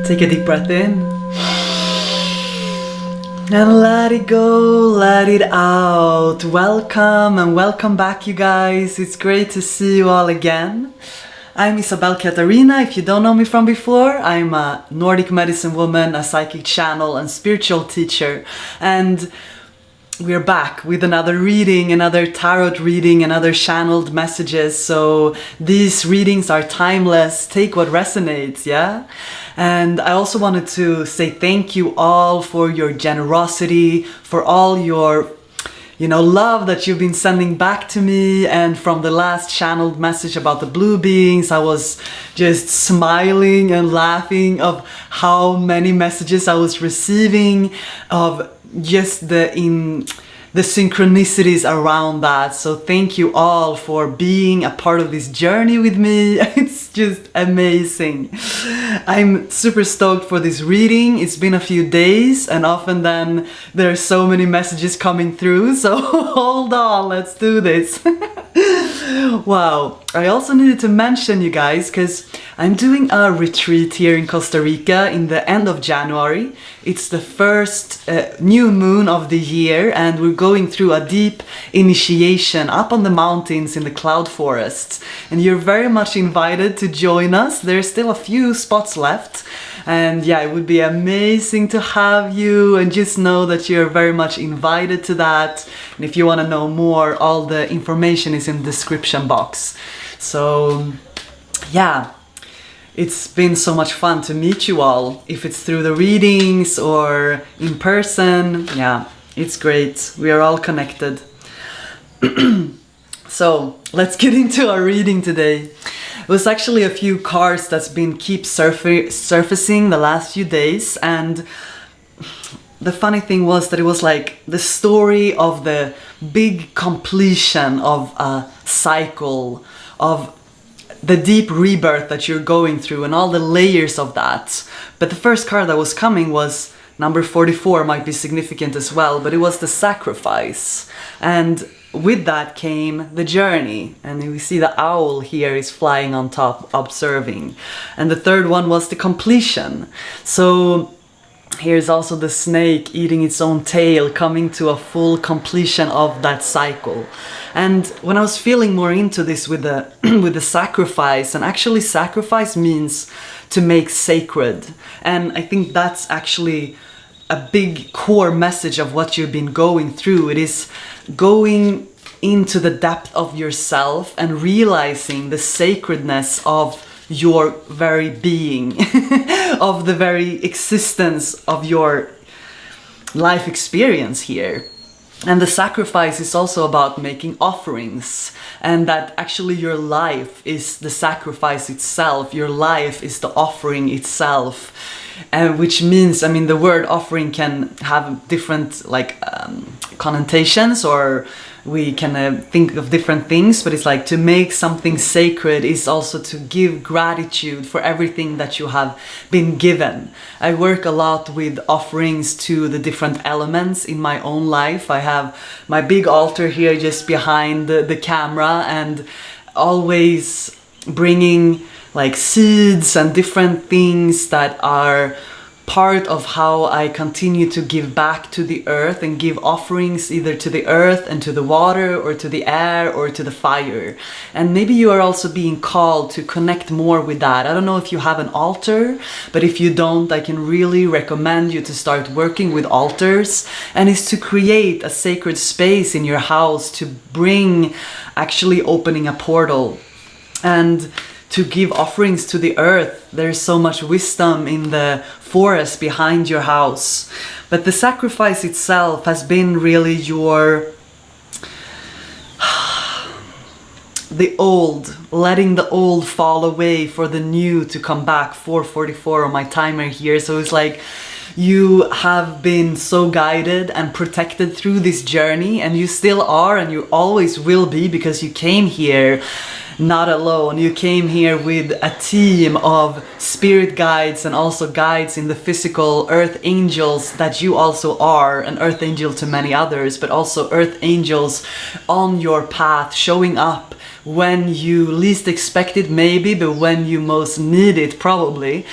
Take a deep breath in. And let it go, let it out. Welcome and welcome back, you guys. It's great to see you all again. I'm Isabel Katarina. If you don't know me from before, I'm a Nordic medicine woman, a psychic channel and spiritual teacher. And we're back with another reading, another tarot reading, another channeled messages. So these readings are timeless. Take what resonates, yeah? And I also wanted to say thank you all for your generosity, for all your love that you've been sending back to me. And from the last channeled message about the blue beings, I was just smiling and laughing of how many messages I was receiving, of just the synchronicities around that. So thank you all for being a part of this journey with me. It's just amazing. I'm super stoked for this reading. It's been a few days and often then there's so many messages coming through. So hold on, let's do this. Wow. I also needed to mention, you guys, because I'm doing a retreat here in Costa Rica in the end of January. It's the first new moon of the year and we're going through a deep initiation up on the mountains in the cloud forests. And you're very much invited to join us. There's still a few spots left. And yeah, it would be amazing to have you, and just know that you're very much invited to that. And if you want to know more, all the information is in the description box. So yeah, it's been so much fun to meet you all, if it's through the readings or in person. Yeah, it's great. We are all connected. So let's get into our reading today. It was actually a few cards that's been surfacing the last few days, and the funny thing was that it was like the story of the big completion of a cycle, of the deep rebirth that you're going through and all the layers of that. But the first card that was coming was number 44, might be significant as well, but it was the sacrifice. And with that came the journey, and we see the owl here is flying on top observing. And the third one was the completion. So here's also the snake eating its own tail, coming to a full completion of that cycle. And when I was feeling more into this with the with the sacrifice, and actually sacrifice means to make sacred, and I think that's actually a big core message of what you've been going through. It is going into the depth of yourself and realizing the sacredness of your very being, of the very existence of your life experience here. And the sacrifice is also about making offerings, and that actually your life is the sacrifice itself. Your life is the offering itself. Which means, I mean, the word offering can have different connotations, or we can think of different things, but it's like to make something sacred is also to give gratitude for everything that you have been given. I work a lot with offerings to the different elements in my own life. I have my big altar here just behind the camera, and always bringing like seeds and different things that are part of how I continue to give back to the earth and give offerings either to the earth and to the water or to the air or to the fire. And maybe you are also being called to connect more with that. I don't know if you have an altar, but if you don't, I can really recommend you to start working with altars, and it's to create a sacred space in your house, to bring actually opening a portal and to give offerings to the earth. There's so much wisdom in the forest behind your house. But the sacrifice itself has been really your letting the old fall away for the new to come back. 444 on my timer here. So it's like you have been so guided and protected through this journey, and you still are, and you always will be, because you came here not alone. You came here with a team of spirit guides and also guides in the physical, earth angels that you also are, an earth angel to many others, but also earth angels on your path, showing up when you least expect it maybe, but when you most need it probably,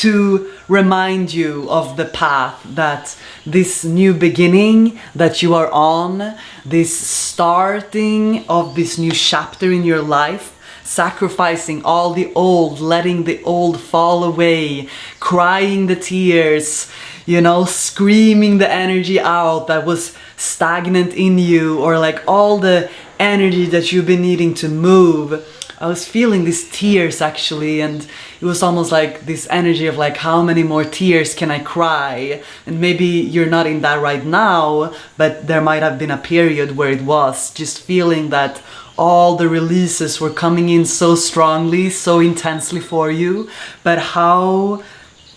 to remind you of the path, that this new beginning that you are on, this starting of this new chapter in your life, sacrificing all the old, letting the old fall away, crying the tears, you know, screaming the energy out that was stagnant in you, or like all the energy that you've been needing to move. I was feeling these tears actually, and it was almost like this energy of like, how many more tears can I cry? And maybe you're not in that right now, but there might have been a period where it was, just feeling that all the releases were coming in so strongly, so intensely for you, but how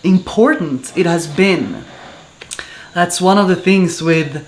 important it has been. That's one of the things with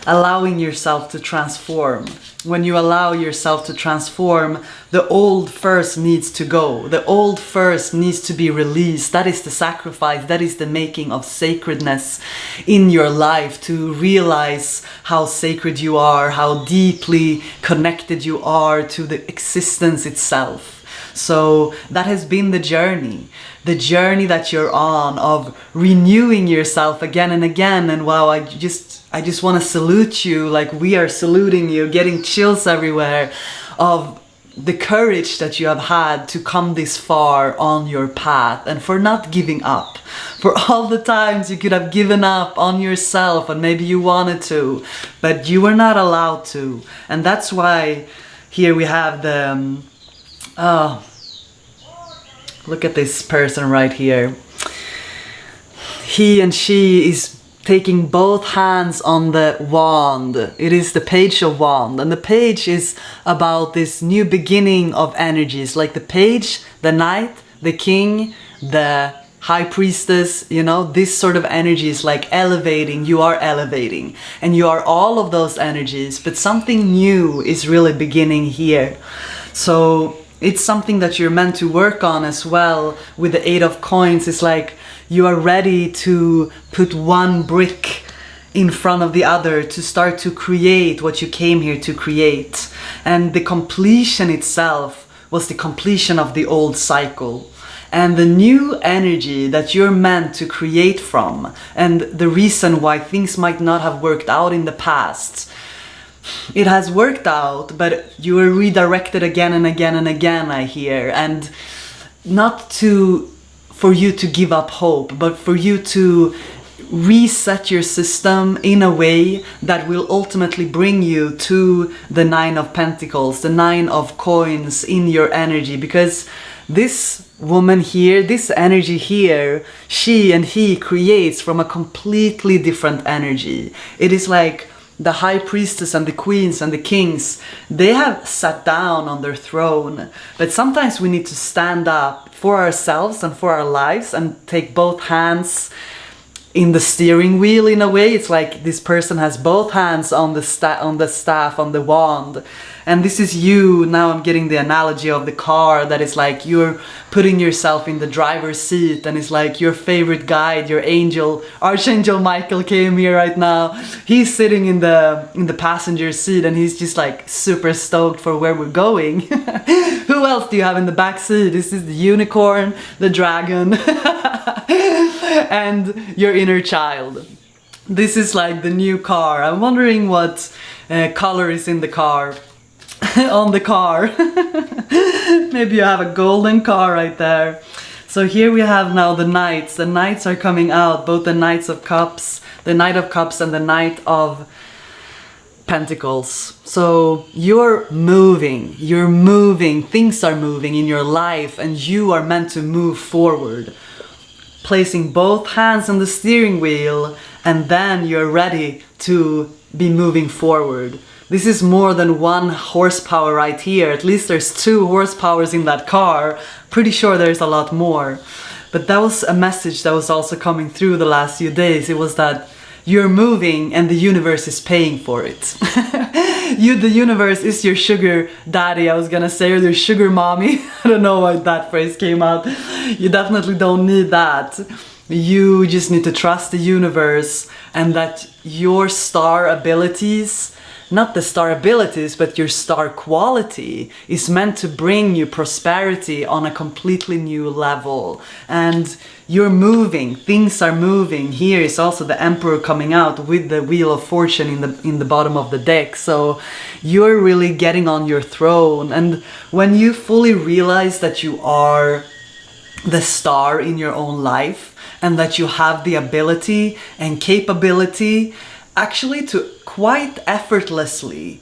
allowing yourself to transform. When you allow yourself to transform, the old first needs to go. The old first needs to be released. That is the sacrifice. That is the making of sacredness in your life, to realize how sacred you are, how deeply connected you are to the existence itself. So that has been the journey that you're on, of renewing yourself again and again. And wow, I just want to salute you, like we are saluting you, getting chills everywhere, of the courage that you have had to come this far on your path, and for not giving up, for all the times you could have given up on yourself and maybe you wanted to, but you were not allowed to. And that's why here we have the look at this person right here. He and she is taking both hands on the wand. It is the page of wand, and the page is about this new beginning of energies, like the page, the knight, the king, the high priestess, you know, this sort of energy is like elevating. You are elevating, and you are all of those energies, but something new is really beginning here. So it's something that you're meant to work on as well. With the 8 of coins, it's like you are ready to put one brick in front of the other to start to create what you came here to create. And the completion itself was the completion of the old cycle. And the new energy that you're meant to create from, and the reason why things might not have worked out in the past, it has worked out, but you were redirected again and again and again, I hear. And not for you to give up hope, but for you to reset your system in a way that will ultimately bring you to the 9 of Pentacles, the 9 of coins in your energy. Because this woman here, this energy here, she and he creates from a completely different energy. It is like the high priestess and the queens and the kings, they have sat down on their throne. But sometimes we need to stand up for ourselves and for our lives and take both hands in the steering wheel in a way. It's like this person has both hands on the staff, on the wand. And this is you. Now I'm getting the analogy of the car, that is like you're putting yourself in the driver's seat, and it's like your favorite guide, your angel, Archangel Michael came here right now. He's sitting in the passenger seat, and he's just like super stoked for where we're going. Who else do you have in the back seat? This is the unicorn, the dragon, and your inner child. This is like the new car. I'm wondering what color is in the car. On the car. Maybe you have a golden car right there. So here we have now the knights. The knights are coming out, both the knights of cups, the knight of cups and the knight of pentacles. So you're moving, things are moving in your life, and you are meant to move forward. Placing both hands on the steering wheel, and then you're ready to be moving forward. This is more than 1 horsepower right here. At least there's 2 horsepowers in that car. Pretty sure there's a lot more. But that was a message that was also coming through the last few days. It was that you're moving and the universe is paying for it. The universe is your sugar daddy, I was gonna say, or your sugar mommy. I don't know why that phrase came out. You definitely don't need that. You just need to trust the universe, and that your star abilities, not the star abilities, but your star quality is meant to bring you prosperity on a completely new level. And you're moving, things are moving. Here is also the Emperor coming out with the Wheel of Fortune in the bottom of the deck. So you're really getting on your throne. And when you fully realize that you are the star in your own life, and that you have the ability and capability actually to quite effortlessly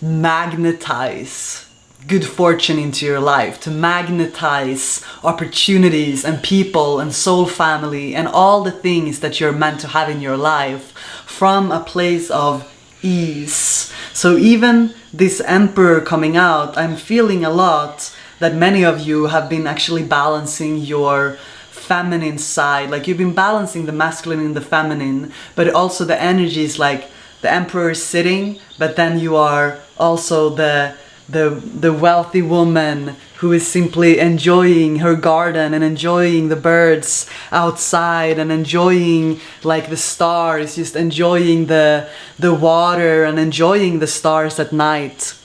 magnetize good fortune into your life, to magnetize opportunities and people and soul family and all the things that you're meant to have in your life from a place of ease. So even this Emperor coming out, I'm feeling a lot that many of you have been actually balancing your feminine side, like you've been balancing the masculine and the feminine, but also the energy is like the Emperor is sitting, but then you are also the wealthy woman who is simply enjoying her garden and enjoying the birds outside and enjoying like the stars, just enjoying the water and enjoying the stars at night.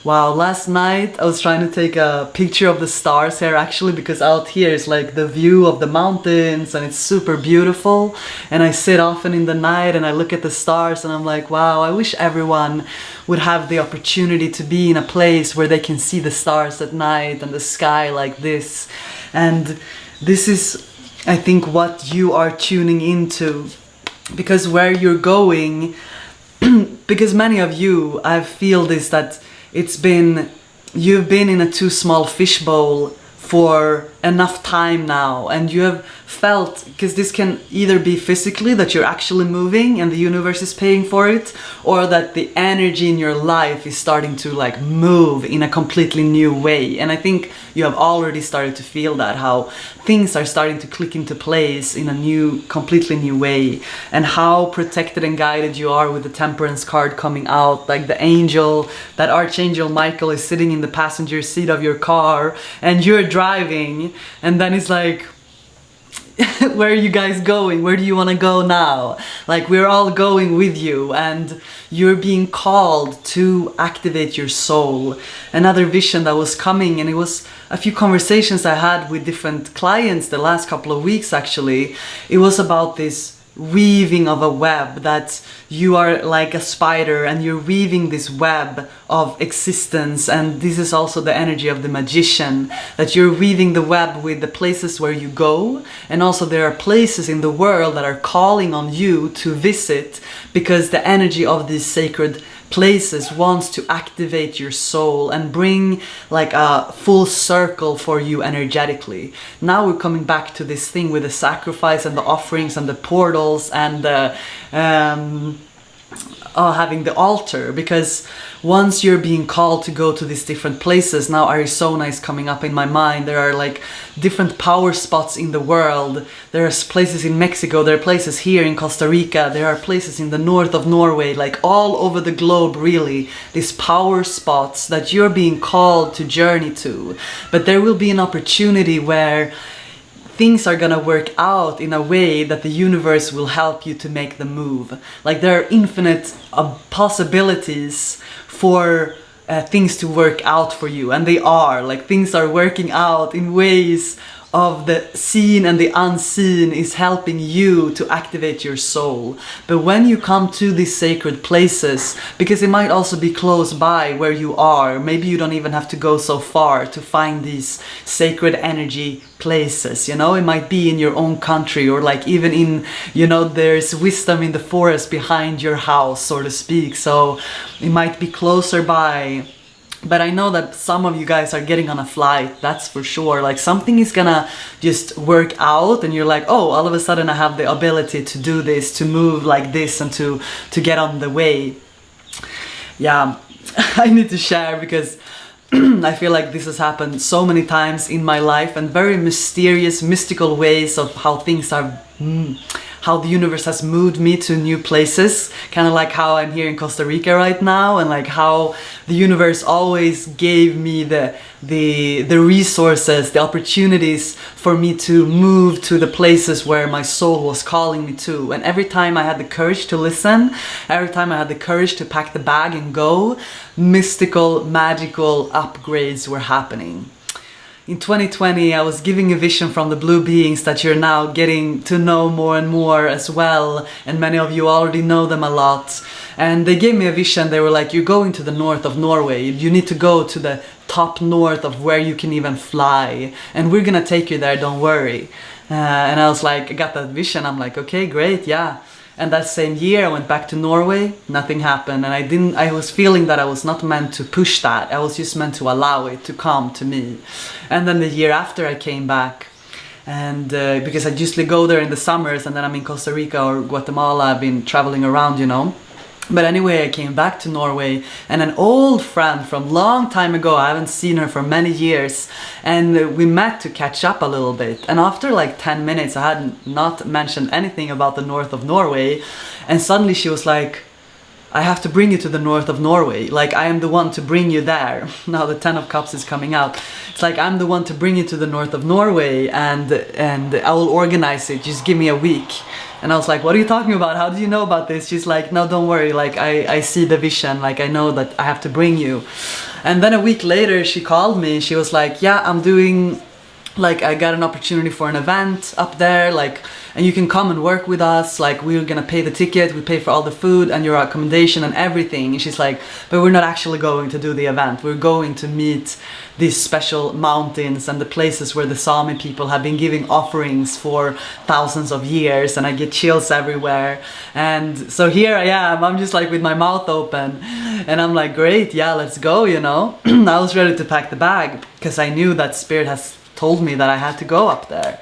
Wow, last night I was trying to take a picture of the stars here actually, because out here is like the view of the mountains and it's super beautiful, and I sit often in the night and I look at the stars and I'm like, wow, I wish everyone would have the opportunity to be in a place where they can see the stars at night and the sky like this. And this is, I think, what you are tuning into, because where you're going because many of you, I feel this, that you've been in a too small fishbowl for enough time now, and you have felt, because this can either be physically that you're actually moving and the universe is paying for it, or that the energy in your life is starting to like move in a completely new way. And I think you have already started to feel that, how things are starting to click into place in a new, completely new way, and how protected and guided you are with the Temperance card coming out, like the angel, that Archangel Michael is sitting in the passenger seat of your car and you're driving, and then it's like, where are you guys going? Where do you want to go now? Like, we're all going with you, and you're being called to activate your soul. Another vision that was coming, and it was a few conversations I had with different clients the last couple of weeks actually. It was about this weaving of a web, that you are like a spider and you're weaving this web of existence. And this is also the energy of the magician, that you're weaving the web with the places where you go, and also there are places in the world that are calling on you to visit, because the energy of these sacred places wants to activate your soul and bring like a full circle for you energetically. Now we're coming back to this thing with the sacrifice and the offerings and the portals and the having the altar, because once you're being called to go to these different places, now Arizona is coming up in my mind. There are like different power spots in the world. There's places in Mexico, there are places here in Costa Rica, there are places in the north of Norway, like all over the globe really, these power spots that you're being called to journey to. But there will be an opportunity where things are gonna work out in a way that the universe will help you to make the move. Like, there are infinite possibilities for things to work out for you, and they are, like, things are working out in ways of the seen and the unseen is helping you to activate your soul. But when you come to these sacred places, because it might also be close by where you are, maybe you don't even have to go so far to find these sacred energy places, you know, it might be in your own country, or like even in, you know, there's wisdom in the forest behind your house, so to speak, so it might be closer by. But I know that some of you guys are getting on a flight, that's for sure. Like, something is gonna just work out and you're like, oh, all of a sudden I have the ability to do this, to move like this, and to get on the way. Yeah, I need to share, because I feel like this has happened so many times in my life, and very mysterious, mystical ways of how things how the universe has moved me to new places, kind of like how I'm here in Costa Rica right now, and like how the universe always gave me the resources, the opportunities for me to move to the places where my soul was calling me to. And every time I had the courage to listen, every time I had the courage to pack the bag and go, mystical, magical upgrades were happening. In 2020, I was giving a vision from the blue beings that you're now getting to know more and more as well, and many of you already know them a lot. And they gave me a vision. They were like, you're going to the north of Norway. You need to go to the top north of where you can even fly, and we're gonna take you there, don't worry. And I was like, I got that vision. I'm like, okay, great, yeah. And that same year I went back to Norway, nothing happened, and I was feeling that I was not meant to push that, I was just meant to allow it to come to me. And then the year after I came back, and because I usually go there in the summers, and then I'm in Costa Rica or Guatemala, I've been traveling around, you know. But anyway, I came back to Norway, and an old friend from long time ago, I haven't seen her for many years, and we met to catch up a little bit. And after like 10 minutes, I had not mentioned anything about the north of Norway, and suddenly she was like, I have to bring you to the north of Norway. Like, I am the one to bring you there. Now the 10 of Cups is coming out. It's like, I'm the one to bring you to the north of Norway, and I will organize it. Just give me a week. And I was like, what are you talking about? How do you know about this? She's like, no, don't worry. Like, I see the vision. Like, I know that I have to bring you. And then a week later, she called me. She was like, yeah, I'm doing, like, I got an opportunity for an event up there. Like, and you can come and work with us. Like, we're gonna pay the ticket. We pay for all the food and your accommodation and everything. And she's like, but we're not actually going to do the event. We're going to meet these special mountains and the places where the Sami people have been giving offerings for thousands of years, and I get chills everywhere. And so here I am, I'm just like with my mouth open, and I'm like, great, yeah, let's go, you know. I was ready to pack the bag because I knew that Spirit has told me that I had to go up there.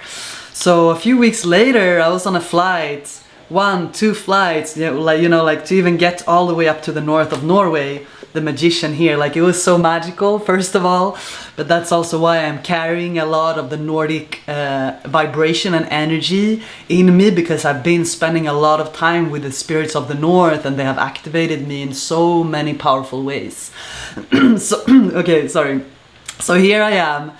So a few weeks later, I was on a flight, 2 flights, like to even get all the way up to the north of Norway. The magician here, like, it was so magical, first of all, but that's also why I'm carrying a lot of the Nordic vibration and energy in me, because I've been spending a lot of time with the spirits of the north, and they have activated me in so many powerful ways. So okay, sorry. So here I am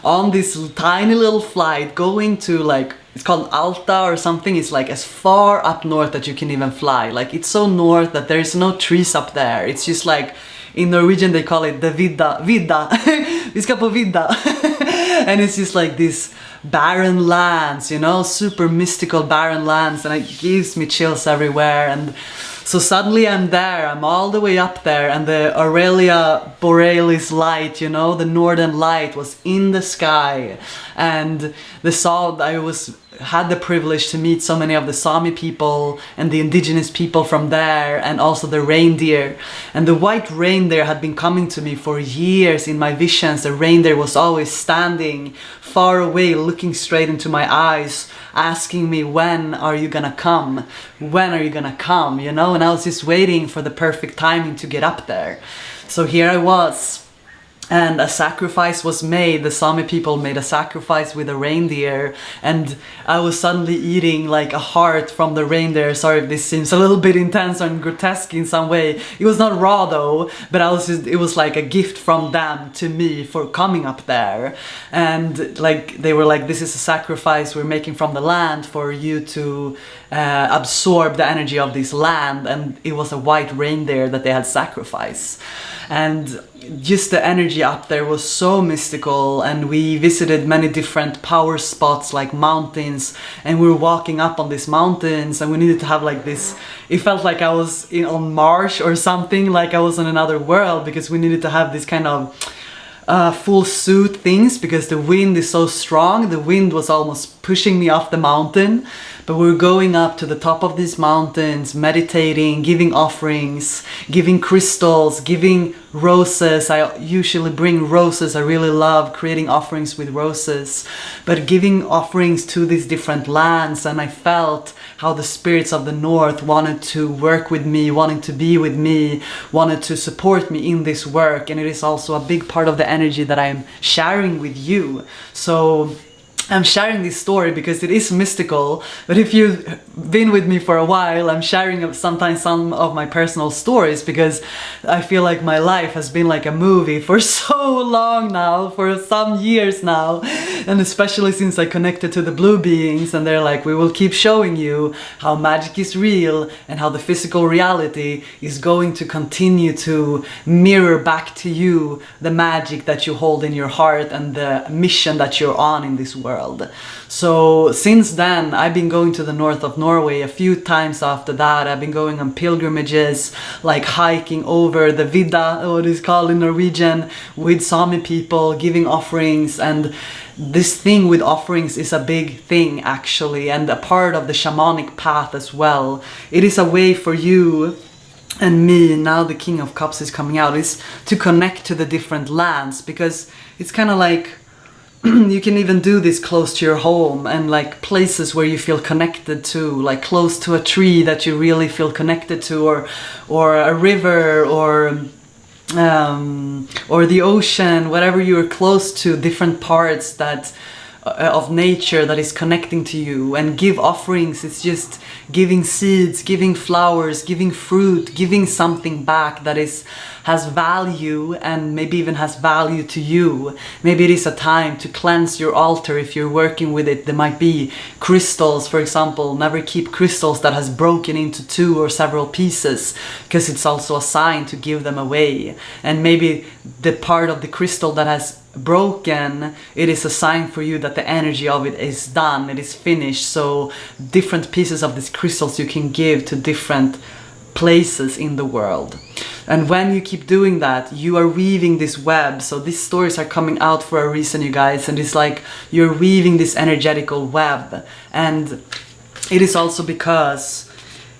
on this tiny little flight going to, like, it's called Alta or something. It's like as far up north that you can even fly. Like, it's so north that there's no trees up there. It's just like, in Norwegian they call it the vidda. Vi ska på vidda. And it's just like this barren lands, you know, super mystical barren lands, and it gives me chills everywhere. And so suddenly I'm there, I'm all the way up there, and the Aurelia Borealis light, you know, the northern light was in the sky. And had the privilege to meet so many of the Sami people and the indigenous people from there, and also the reindeer. And the white reindeer had been coming to me for years in my visions. The reindeer was always standing far away, looking straight into my eyes, asking me, when are you gonna come? When are you gonna come? You know, and I was just waiting for the perfect timing to get up there. So here I was. And a sacrifice was made. The Sami people made a sacrifice with a reindeer, and I was suddenly eating like a heart from the reindeer. Sorry if this seems a little bit intense and grotesque in some way. It was not raw though, but it was like a gift from them to me for coming up there. And like, they were like, this is a sacrifice we're making from the land for you to absorb the energy of this land. And it was a white reindeer that they had sacrificed. And just the energy up there was so mystical, and we visited many different power spots like mountains, and we were walking up on these mountains, and we needed to have like this, it felt like I was on Mars or something, like I was in another world, because we needed to have this kind of full suit things, because the wind is so strong. The wind was almost pushing me off the mountain, but we were going up to the top of these mountains, meditating, giving offerings, giving crystals, giving roses. I usually bring roses. I really love creating offerings with roses, but giving offerings to these different lands. And I felt how the spirits of the north wanted to work with me, wanting to be with me, wanted to support me in this work. And it is also a big part of the energy that I am sharing with you. So I'm sharing this story because it is mystical, but if you've been with me for a while, I'm sharing sometimes some of my personal stories because I feel like my life has been like a movie for so long now, for some years now, and especially since I connected to the blue beings, and they're like, we will keep showing you how magic is real and how the physical reality is going to continue to mirror back to you the magic that you hold in your heart and the mission that you're on in this world. So since then I've been going to the north of Norway a few times. After that I've been going on pilgrimages, like hiking over the Vidda, what is called in Norwegian, with Sami people, giving offerings. And this thing with offerings is a big thing actually, and a part of the shamanic path as well. It is a way for you and me, now the King of Cups is coming out, is to connect to the different lands, because it's kind of like you can even do this close to your home and like places where you feel connected to, like close to a tree that you really feel connected to, or a river, or the ocean, whatever you're close to, different parts that of nature that is connecting to you. And give offerings, it's just giving seeds, giving flowers, giving fruit, giving something back that has value, and maybe even has value to you. Maybe it is a time to cleanse your altar if you're working with it. There might be crystals, for example. Never keep crystals that has broken into 2 or several pieces, because it's also a sign to give them away. And maybe the part of the crystal that has broken, it is a sign for you that the energy of it is done, it is finished. So different pieces of these crystals you can give to different places in the world. And when you keep doing that, you are weaving this web. So these stories are coming out for a reason, you guys, and it's like you're weaving this energetical web. And it is also because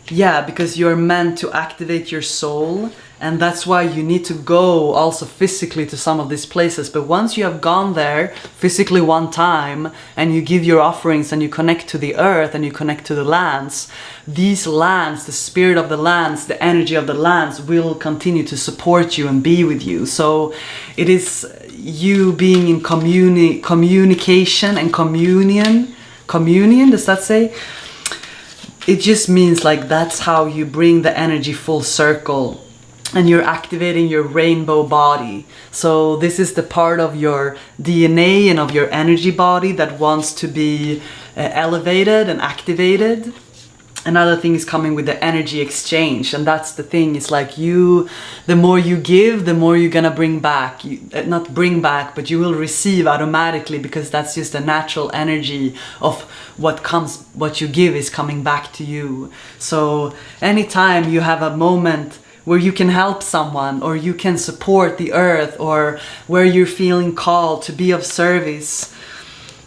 you're meant to activate your soul. And that's why you need to go also physically to some of these places. But once you have gone there physically one time, and you give your offerings, and you connect to the earth, and you connect to the lands, these lands, the spirit of the lands, the energy of the lands will continue to support you and be with you. So it is you being in communication and communion, does that say? It just means like that's how you bring the energy full circle. And you're activating your rainbow body. So this is the part of your DNA and of your energy body that wants to be elevated and activated. Another thing is coming with the energy exchange, and that's the thing. It's like the more you give, the more you're gonna bring back. Not bring back, but you will receive automatically, because that's just the natural energy of what you give is coming back to you. So anytime you have a moment where you can help someone, or you can support the earth, or where you're feeling called to be of service,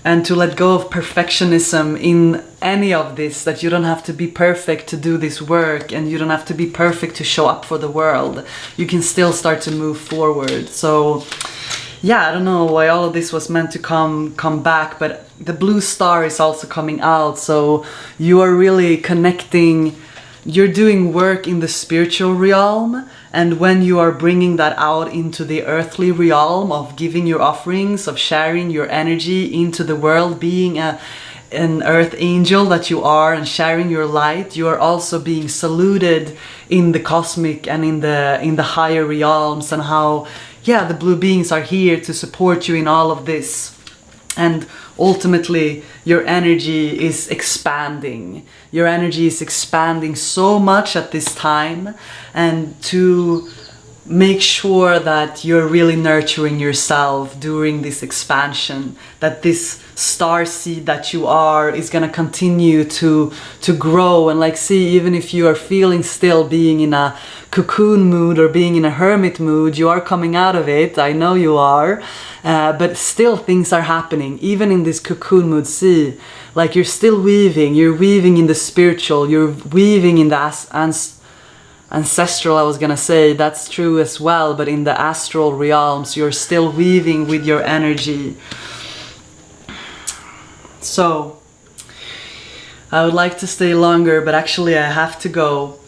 and to let go of perfectionism in any of this, that you don't have to be perfect to do this work, and you don't have to be perfect to show up for the world. You can still start to move forward. So I don't know why all of this was meant to come back, but the blue star is also coming out. So you are really connecting. You're doing work in the spiritual realm, and when you are bringing that out into the earthly realm of giving your offerings, of sharing your energy into the world, being an earth angel that you are, and sharing your light, you are also being saluted in the cosmic and in the higher realms, and how the blue beings are here to support you in all of this. And ultimately your energy is expanding. Your energy is expanding so much at this time, and to make sure that you're really nurturing yourself during this expansion, that this star seed that you are is going to continue to grow. And like, see, even if you are feeling still being in a cocoon mood or being in a hermit mood, you are coming out of it. I know you are, but still things are happening even in this cocoon mood. See, like, you're still weaving, you're weaving in the spiritual, you're weaving in the ancestral, I was gonna say, that's true as well, but in the astral realms you're still weaving with your energy. So I would like to stay longer, but actually I have to go.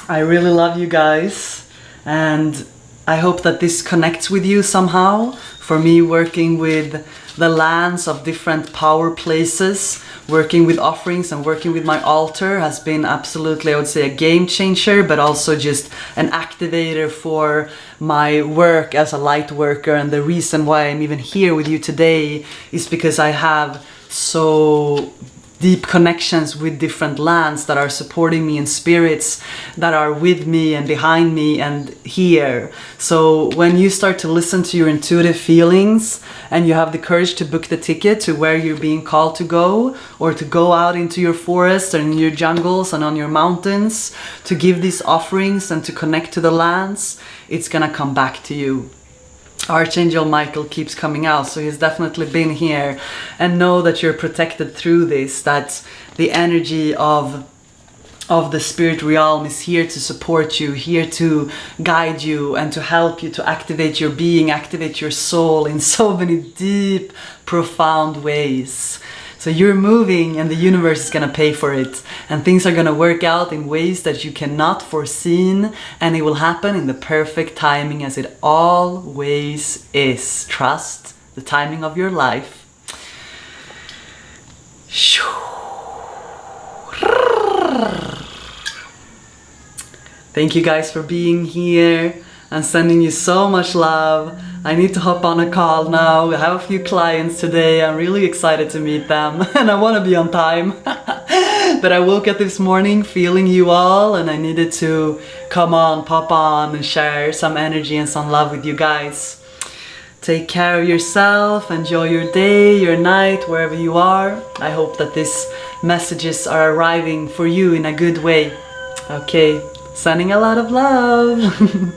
I really love you guys, and I hope that this connects with you somehow. For me, working with the lands of different power places, working with offerings and working with my altar has been absolutely, I would say, a game changer, but also just an activator for my work as a light worker. And the reason why I'm even here with you today is because I have so deep connections with different lands that are supporting me, and spirits that are with me and behind me and here. So when you start to listen to your intuitive feelings and you have the courage to book the ticket to where you're being called to go, or to go out into your forest and in your jungles and on your mountains to give these offerings and to connect to the lands, it's gonna come back to you. Archangel Michael keeps coming out, so he's definitely been here. And know that you're protected through this, that the energy of the spirit realm is here to support you, here to guide you and to help you to activate your being, activate your soul in so many deep, profound ways. So you're moving and the universe is gonna pay for it, and things are gonna work out in ways that you cannot foreseen, and it will happen in the perfect timing, as it always is. Trust the timing of your life. Thank you guys for being here. I'm sending you so much love. I need to hop on a call now. I have a few clients today. I'm really excited to meet them and I want to be on time. But I woke up this morning feeling you all, and I needed to come on, pop on and share some energy and some love with you guys. Take care of yourself. Enjoy your day, your night, wherever you are. I hope that these messages are arriving for you in a good way. Okay, sending a lot of love.